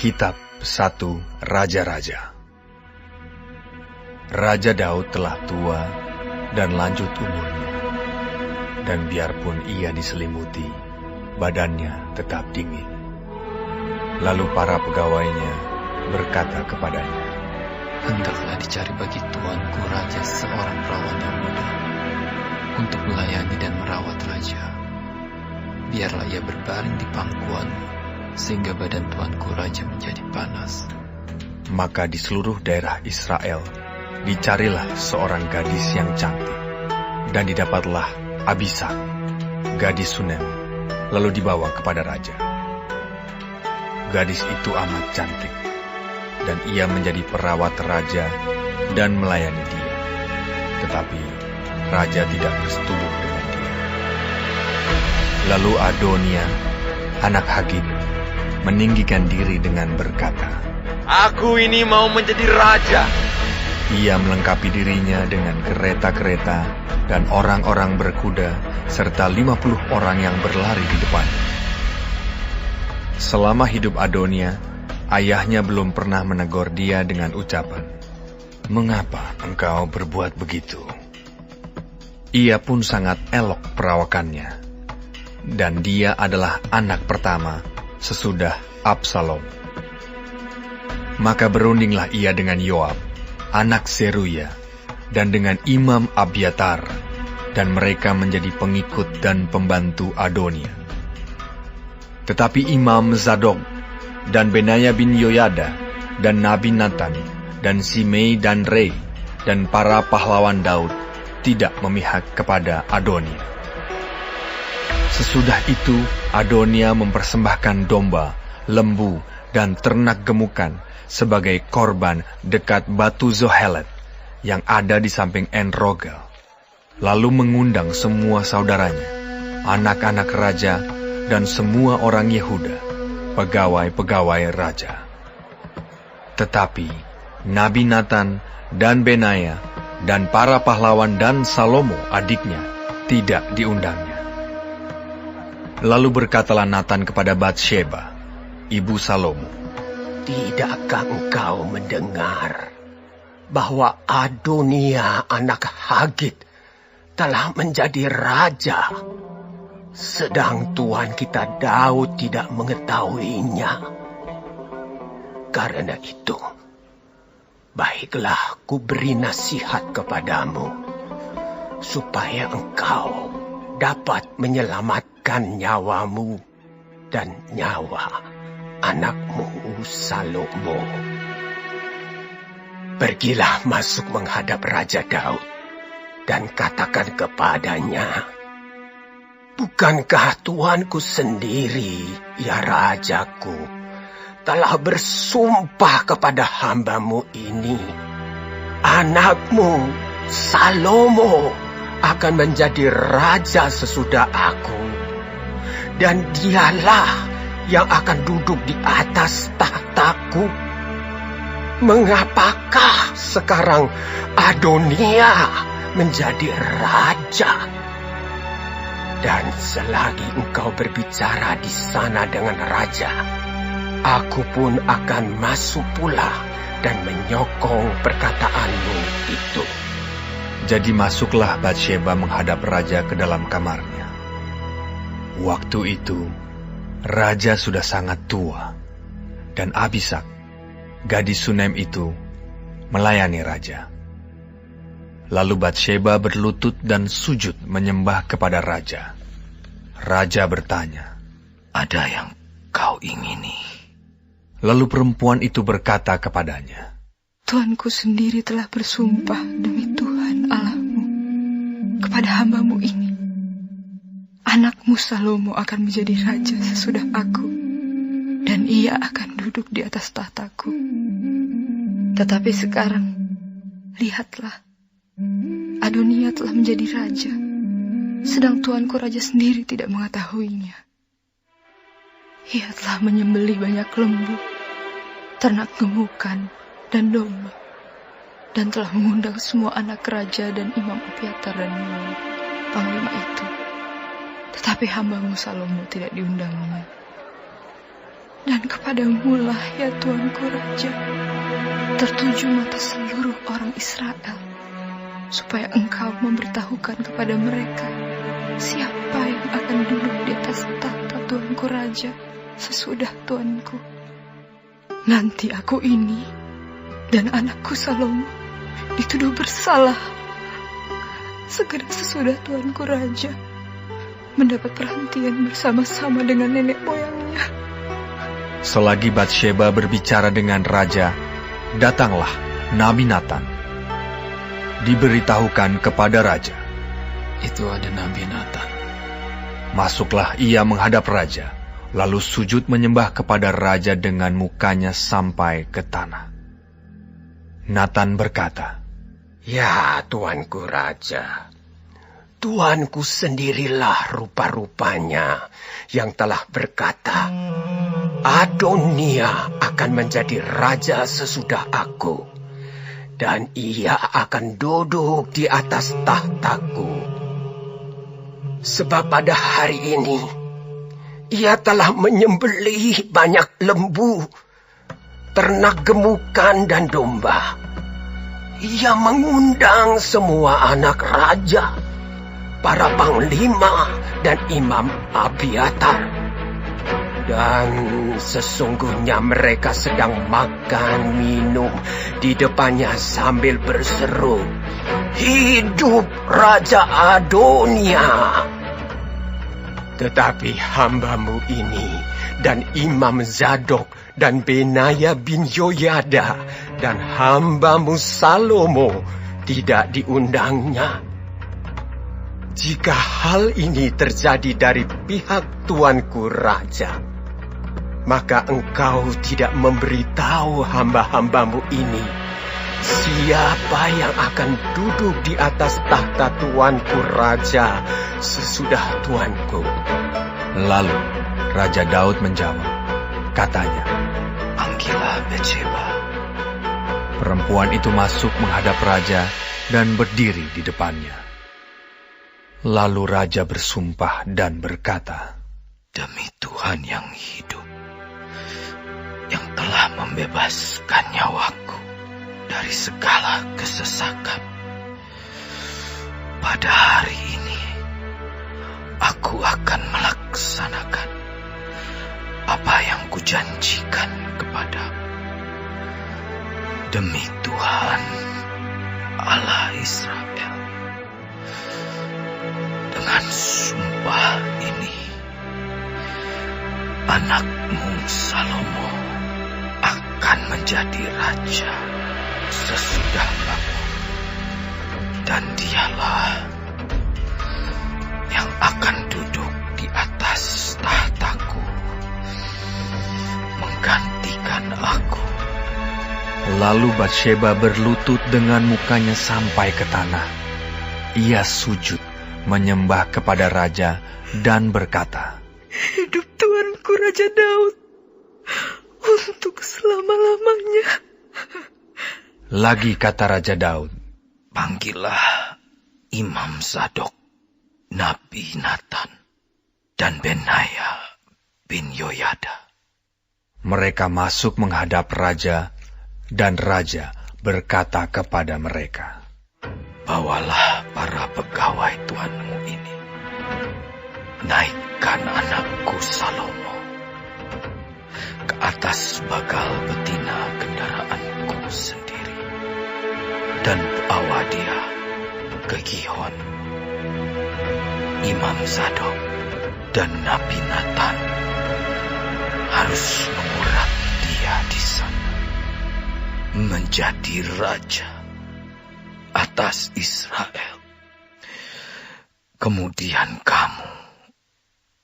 Kitab 1 Raja-Raja. Raja Daud telah tua dan lanjut umurnya, dan biarpun ia diselimuti, badannya tetap dingin. Lalu para pegawainya berkata kepadanya, "Hendaklah dicari bagi tuanku raja seorang perawan yang muda untuk melayani dan merawat raja. Biarlah ia berbaring di pangkuanmu, sehingga badan tuanku raja menjadi panas." Maka di seluruh daerah Israel dicarilah seorang gadis yang cantik, dan didapatlah Abishag, gadis Sunem, lalu dibawa kepada raja. Gadis itu amat cantik, dan ia menjadi perawat raja dan melayani dia. Tetapi raja tidak bersetubuh dengan dia. Lalu Adonia, anak Hagit, meninggikan diri dengan berkata, "Aku ini mau menjadi raja." Ia melengkapi dirinya dengan kereta-kereta dan orang-orang berkuda, serta 50 orang yang berlari di depannya. Selama hidup Adonia, ayahnya belum pernah menegur dia dengan ucapan, "Mengapa engkau berbuat begitu?" Ia pun sangat elok perawakannya, dan dia adalah anak pertama sesudah Absalom. Maka berundinglah ia dengan Yoab, anak Seruya, dan dengan Imam Abiatar, dan mereka menjadi pengikut dan pembantu Adonia. Tetapi Imam Zadok, dan Benaya bin Yoyada, dan Nabi Nathan, dan Simei dan Rei, dan para pahlawan Daud tidak memihak kepada Adonia. Sesudah itu, Adonia mempersembahkan domba, lembu, dan ternak gemukan sebagai korban dekat batu Zohelet yang ada di samping En-Rogel. Lalu mengundang semua saudaranya, anak-anak raja, dan semua orang Yehuda, pegawai-pegawai raja. Tetapi Nabi Nathan dan Benaya dan para pahlawan dan Salomo adiknya tidak diundangnya. Lalu berkatalah Nathan kepada Batsheba, ibu Salomo, "Tidakkah engkau mendengar bahwa Adonia anak Hagit telah menjadi raja, sedang tuan kita Daud tidak mengetahuinya? Karena itu, baiklah ku beri nasihat kepadamu, supaya engkau dapat menyelamatkan nyawamu dan nyawa anakmu Salomo. Pergilah masuk menghadap Raja Daud dan katakan kepadanya, bukankah tuanku sendiri, ya rajaku, telah bersumpah kepada hambamu ini, anakmu Salomo akan menjadi raja sesudah aku, dan dialah yang akan duduk di atas tahtaku. Mengapakah sekarang Adonia menjadi raja? Dan selagi engkau berbicara di sana dengan raja, aku pun akan masuk pula dan menyokong perkataanmu itu." Jadi masuklah Batsheba menghadap raja ke dalam kamarnya. Waktu itu, raja sudah sangat tua, dan Abishag, gadis Sunem itu, melayani raja. Lalu Batsheba berlutut dan sujud menyembah kepada raja. Raja bertanya, "Ada yang kau ingini?" Lalu perempuan itu berkata kepadanya, "Tuanku sendiri telah bersumpah demi Tuhan Allahmu kepada hambamu ini, anakmu Salomo akan menjadi raja sesudah aku, dan ia akan duduk di atas tahtaku. Tetapi sekarang, lihatlah, Adonia telah menjadi raja, sedang tuanku raja sendiri tidak mengetahuinya. Ia telah menyembelih banyak lembu, ternak gemukan, dan domba, dan telah mengundang semua anak raja dan Imam Abiatar dan Yoab, panglima itu. Tetapi hambamu Salomo tidak diundangnya. Dan kepadamu lah ya Tuanku Raja, tertuju mata seluruh orang Israel, supaya Engkau memberitahukan kepada mereka siapa yang akan duduk di atas tahta Tuanku Raja sesudah Tuanku. Nanti aku ini dan anakku Salomo dituduh bersalah. Segera sesudah Tuanku Raja mendapat perhentian bersama-sama dengan nenek moyangnya. Selagi Batsheba berbicara dengan raja, datanglah Nabi Natan. Diberitahukan kepada raja. Itu ada Nabi Natan. Masuklah ia menghadap raja, lalu sujud menyembah kepada raja dengan mukanya sampai ke tanah. Natan berkata, "Ya, Tuanku Raja, Tuanku sendirilah rupa-rupanya yang telah berkata, Adonia akan menjadi raja sesudah aku, dan ia akan duduk di atas tahtaku. Sebab pada hari ini, ia telah menyembelih banyak lembu, ternak gemukan dan domba. Ia mengundang semua anak raja, para panglima dan imam Abiatar. Dan sesungguhnya mereka sedang makan minum di depannya sambil berseru, Hidup Raja Adonia! Tetapi hambamu ini dan Imam Zadok dan Benaya bin Yoyada dan hambamu Salomo tidak diundangnya. Jika hal ini terjadi dari pihak Tuanku Raja, maka engkau tidak memberitahu hamba-hambamu ini siapa yang akan duduk di atas tahta Tuanku Raja sesudah Tuanku." Lalu Raja Daud menjawab, katanya, Panggillah Batsheba. perempuan itu masuk menghadap raja dan berdiri di depannya. Lalu raja bersumpah dan berkata, Demi Tuhan yang hidup, yang telah membebaskan nyawaku dari segala kesesakan, pada hari ini aku akan melaksanakan apa yang kujanjikan kepadamu. Demi Tuhan Allah Israel, dengan sumpah ini, anakmu Salomo akan menjadi raja sesudah aku, dan dialah yang akan duduk di atas tahtaku, menggantikan aku. Lalu Batsheba berlutut dengan mukanya sampai ke tanah. Ia sujud menyembah kepada raja dan berkata, Hidup Tuanku Raja Daud untuk selama-lamanya. Lagi kata Raja Daud, Panggillah Imam Zadok, Nabi Natan, dan Benaya bin Yoyada. mereka masuk menghadap raja, dan raja berkata kepada mereka, Bawalah para pegawai tuanmu ini, naikkan anakku Salomo ke atas bagal betina kendaraanku sendiri, dan bawa dia ke Gihon. Imam Zadok dan Nabi Natan harus mengurapi dia di sana, menjadi raja atas Israel. Kemudian kamu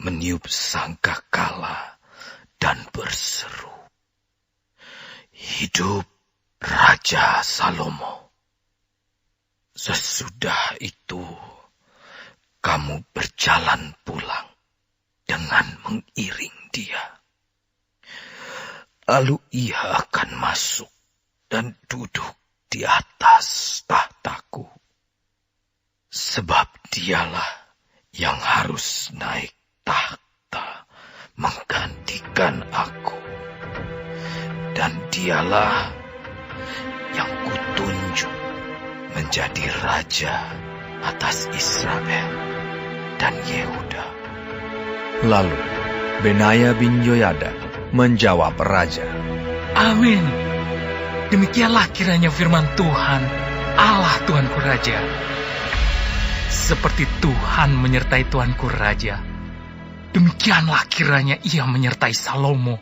meniup sangkakala dan berseru, Hidup Raja Salomo. Sesudah itu kamu berjalan pulang dengan mengiring dia. Lalu ia akan masuk dan duduk di atas tahtaku, sebab dialah yang harus naik tahta menggantikan aku dialah yang kutunjuk menjadi raja atas Israel dan Yehuda. Lalu Benaya bin Yoyada menjawab raja, Amin. Demikianlah kiranya firman Tuhan, Allah Tuanku Raja. Seperti Tuhan menyertai Tuanku Raja, demikianlah kiranya ia menyertai Salomo.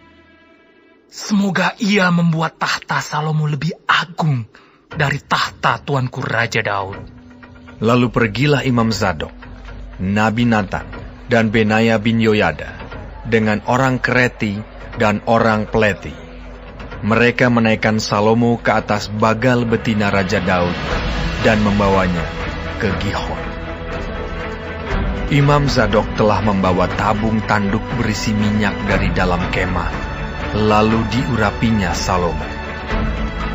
Semoga ia membuat tahta Salomo lebih agung dari tahta Tuanku Raja Daud. Lalu pergilah Imam Zadok, Nabi Natan, dan Benaya bin Yoyada dengan orang Kreti dan orang Pleti. Mereka menaikkan Salomo ke atas bagal betina Raja Daud dan membawanya ke Gihon. Imam Zadok telah membawa tabung tanduk berisi minyak dari dalam kemah, lalu diurapinya Salomo.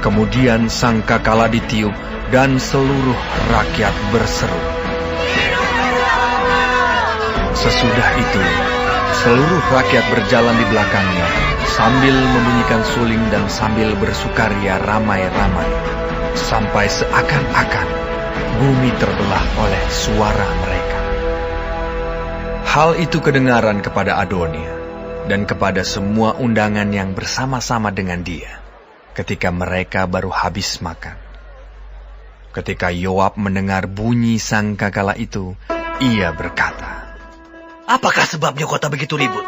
Kemudian sangkakala ditiup dan seluruh rakyat berseru. Sesudah itu, seluruh rakyat berjalan di belakangnya sambil membunyikan suling dan sambil bersukaria ramai-ramai, sampai seakan-akan bumi terbelah oleh suara mereka. Hal itu kedengaran kepada Adonia dan kepada semua undangan yang bersama-sama dengan dia ketika mereka baru habis makan. Ketika Yoab mendengar bunyi sangkakala itu, ia berkata, Apakah sebabnya kota begitu ribut?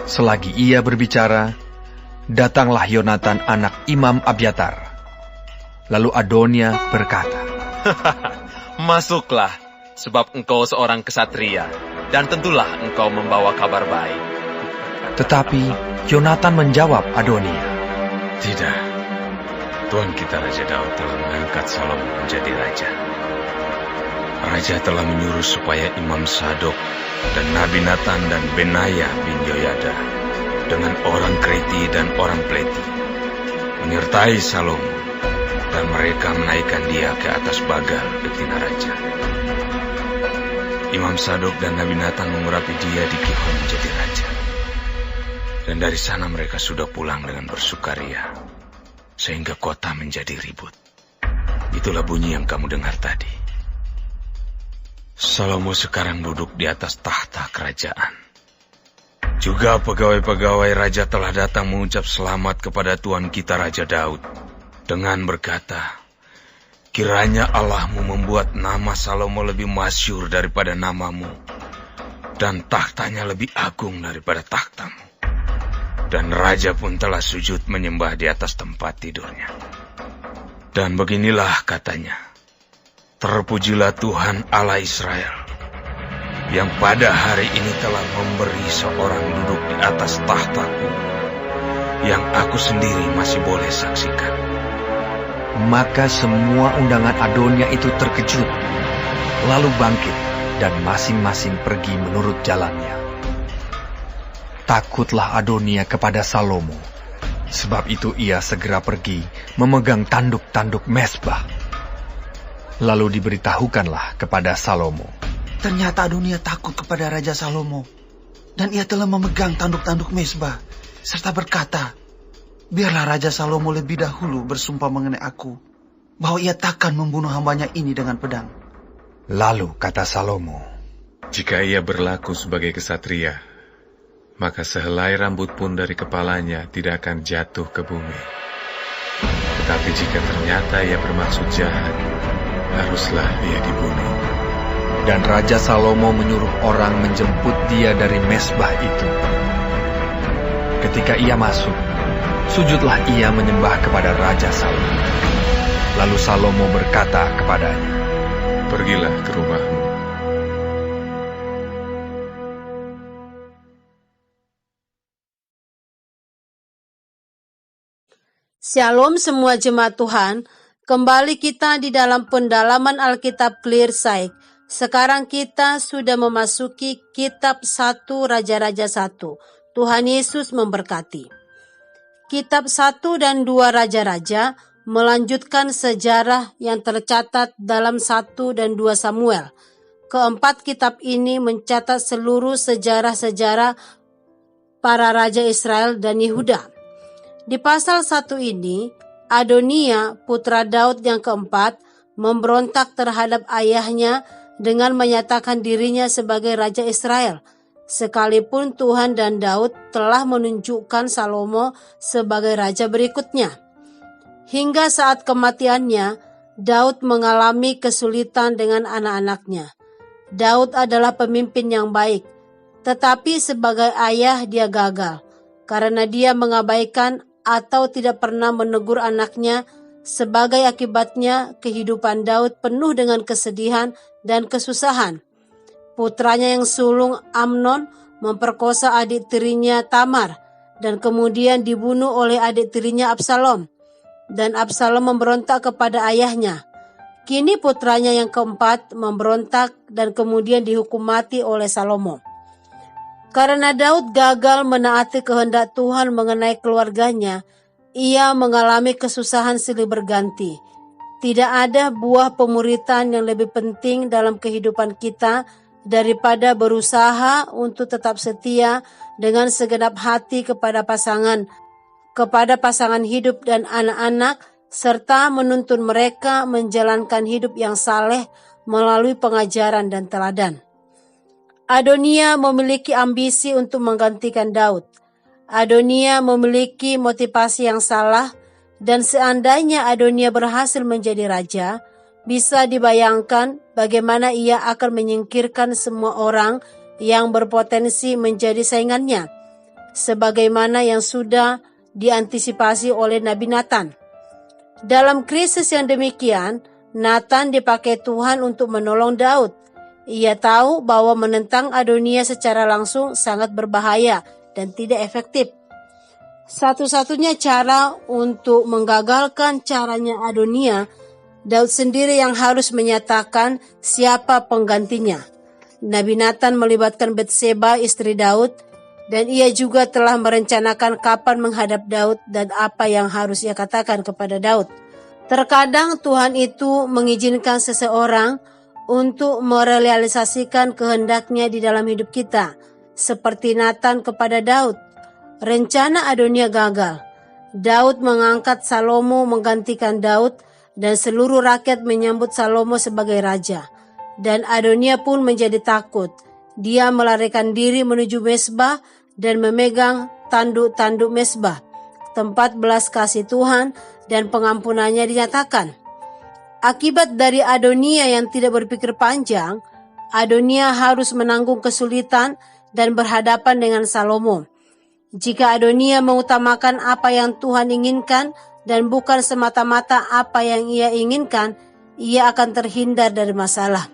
Selagi ia berbicara, datanglah Yonatan anak Imam Abiatar. Lalu Adonia berkata, Masuklah, sebab engkau seorang kesatria, dan tentulah engkau membawa kabar baik. Tetapi Yonatan menjawab Adonia, Tidak, Tuan kita Raja Daud telah mengangkat Salomo menjadi raja. Raja telah menyuruh supaya Imam Zadok dan Nabi Natan dan Benaya bin Yoyada dengan orang Kreti dan orang Pleti menyertai Salomo, dan mereka menaikkan dia ke atas bagal betina raja. Imam Zadok dan Nabi Natan mengurapi dia di Gihon menjadi raja. Dan dari sana mereka sudah pulang dengan bersukaria, sehingga kota menjadi ribut. Itulah bunyi yang kamu dengar tadi. Salomo sekarang duduk di atas tahta kerajaan. Juga pegawai-pegawai raja telah datang mengucap selamat kepada Tuan kita Raja Daud dengan berkata, Kiranya Allahmu membuat nama Salomo lebih masyhur daripada namamu, dan tahtanya lebih agung daripada tahtamu. Dan raja pun telah sujud menyembah di atas tempat tidurnya. Dan beginilah katanya, Terpujilah Tuhan Allah Israel, yang pada hari ini telah memberi seorang duduk di atas tahtaku, yang aku sendiri masih boleh saksikan. Maka semua undangan Adonia itu terkejut, lalu bangkit dan masing-masing pergi menurut jalannya. Takutlah Adonia kepada Salomo, sebab itu ia segera pergi memegang tanduk-tanduk mezbah. Lalu diberitahukanlah kepada Salomo, Ternyata Adonia takut kepada Raja Salomo, dan ia telah memegang tanduk-tanduk mezbah, serta berkata, Biarlah Raja Salomo lebih dahulu bersumpah mengenai aku, bahwa ia takkan membunuh hambanya ini dengan pedang. Lalu kata Salomo, Jika ia berlaku sebagai kesatria, maka sehelai rambut pun dari kepalanya tidak akan jatuh ke bumi. Tetapi jika ternyata ia bermaksud jahat, haruslah ia dibunuh. Dan Raja Salomo menyuruh orang menjemput dia dari mezbah itu. Ketika ia masuk, sujudlah ia menyembah kepada Raja Salomo. Lalu Salomo berkata kepadanya, Pergilah ke rumahmu. Shalom semua jemaat Tuhan, kembali kita di dalam pendalaman Alkitab Clearsight. Sekarang kita sudah memasuki kitab 1 Raja-Raja 1. Tuhan Yesus memberkati. Kitab 1 dan 2 Raja-Raja melanjutkan sejarah yang tercatat dalam 1 dan 2 Samuel. Keempat kitab ini mencatat seluruh sejarah-sejarah para raja Israel dan Yehuda. Di pasal 1 ini, Adonia, putra Daud yang keempat, memberontak terhadap ayahnya dengan menyatakan dirinya sebagai Raja Israel, sekalipun Tuhan dan Daud telah menunjukkan Salomo sebagai raja berikutnya. Hingga saat kematiannya, Daud mengalami kesulitan dengan anak-anaknya. Daud adalah pemimpin yang baik, tetapi sebagai ayah dia gagal, karena dia mengabaikan atau tidak pernah menegur anaknya. Sebagai akibatnya, kehidupan Daud penuh dengan kesedihan dan kesusahan. Putranya yang sulung Amnon memperkosa adik tirinya Tamar dan kemudian dibunuh oleh adik tirinya Absalom. Dan Absalom memberontak kepada ayahnya. Kini putranya yang keempat memberontak dan kemudian dihukum mati oleh Salomo. Karena Daud gagal menaati kehendak Tuhan mengenai keluarganya, ia mengalami kesusahan silih berganti. Tidak ada buah pemuritan yang lebih penting dalam kehidupan kita daripada berusaha untuk tetap setia dengan segenap hati kepada pasangan hidup dan anak-anak, serta menuntun mereka menjalankan hidup yang saleh melalui pengajaran dan teladan. Adonia memiliki ambisi untuk menggantikan Daud. Adonia memiliki motivasi yang salah, dan seandainya Adonia berhasil menjadi raja, bisa dibayangkan bagaimana ia akan menyingkirkan semua orang yang berpotensi menjadi saingannya, sebagaimana yang sudah diantisipasi oleh Nabi Nathan. Dalam krisis yang demikian, Nathan dipakai Tuhan untuk menolong Daud. Ia tahu bahwa menentang Adonia secara langsung sangat berbahaya dan tidak efektif. Satu-satunya cara untuk menggagalkan caranya Adonia, Daud sendiri yang harus menyatakan siapa penggantinya. Nabi Nathan melibatkan Batseba, istri Daud, dan ia juga telah merencanakan kapan menghadap Daud dan apa yang harus ia katakan kepada Daud. Terkadang Tuhan itu mengizinkan seseorang untuk merealisasikan kehendaknya di dalam hidup kita, seperti Nathan kepada Daud. Rencana Adonia gagal. Daud mengangkat Salomo menggantikan Daud, dan seluruh rakyat menyambut Salomo sebagai raja. Dan Adonia pun menjadi takut. Dia melarikan diri menuju Mesbah dan memegang tanduk-tanduk Mesbah, tempat belas kasih Tuhan dan pengampunannya dinyatakan. Akibat dari Adonia yang tidak berpikir panjang, Adonia harus menanggung kesulitan dan berhadapan dengan Salomo. Jika Adonia mengutamakan apa yang Tuhan inginkan dan bukan semata-mata apa yang ia inginkan, ia akan terhindar dari masalah.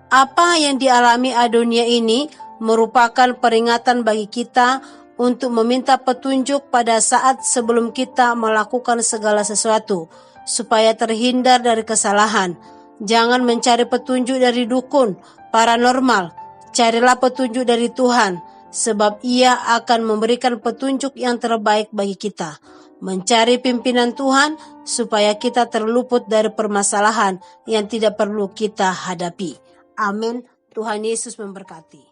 Apa yang dialami Adonia ini merupakan peringatan bagi kita untuk meminta petunjuk pada saat sebelum kita melakukan segala sesuatu, supaya terhindar dari kesalahan. Jangan mencari petunjuk dari dukun, paranormal. Carilah petunjuk dari Tuhan, sebab Ia akan memberikan petunjuk yang terbaik bagi kita. Mencari pimpinan Tuhan supaya kita terluput dari permasalahan yang tidak perlu kita hadapi. Amin. Tuhan Yesus memberkati.